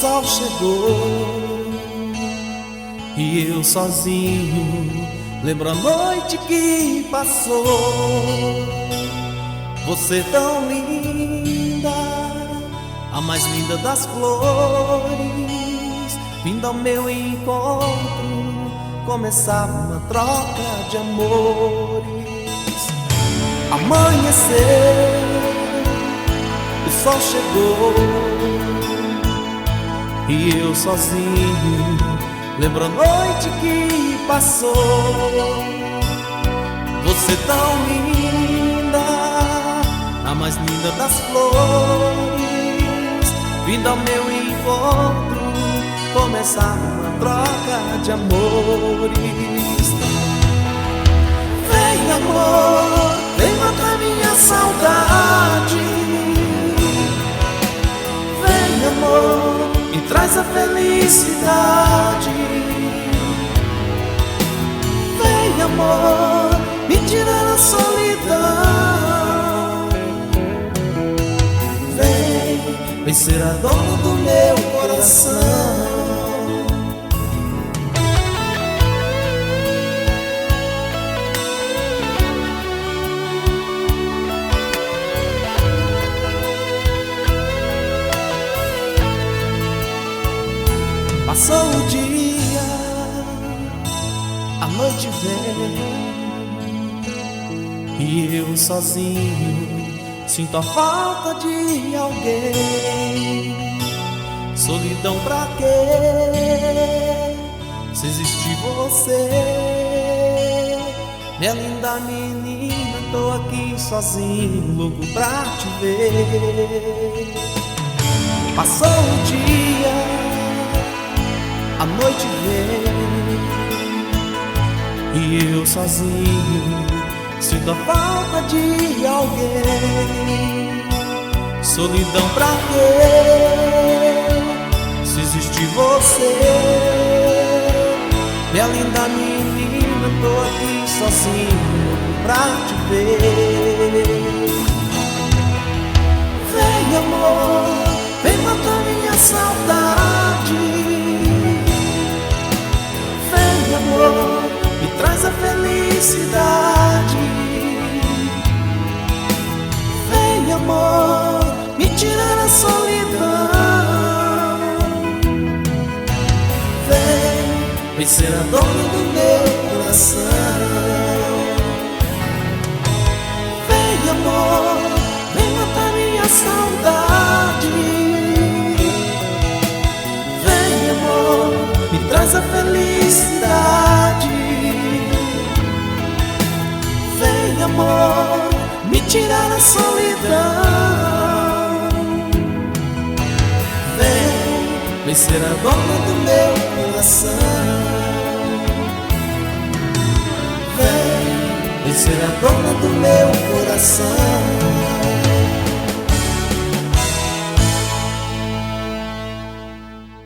sol chegou e eu sozinho lembro a noite que passou. Você tão linda, a mais linda das flores, vindo ao meu encontro, começava uma troca de amores. Amanheceu, o sol chegou e eu sozinho lembro a noite que passou. Você tão linda, a mais linda das flores, vindo ao meu encontro, começar uma troca de amores. Vem amor, vem matar minha saudade. Vem amor, me traz a felicidade. Vem amor, me tirar a solidão. Vem ser a dona do meu coração. Passou o dia, a noite vem e eu sozinho sinto a falta de alguém. Solidão pra quê, se existe você? Minha linda menina, tô aqui sozinho, louco pra te ver. Passou o dia, a noite vem e eu sozinho sinto a falta de alguém. Solidão pra quê, se existe você? Minha linda menina, tô aqui sozinho pra te ver. Vem amor, vem matar minha saudade. Vem amor, me traz a felicidade. Vem amor, me tirar a solidão. Vem ser a dona do meu coração. Vem amor, vem matar minha saudade. Vem amor, me traz a felicidade. Vem amor, me tirar a solidão. Vem ser a dona do meu coração. Vem ser a dona do meu coração.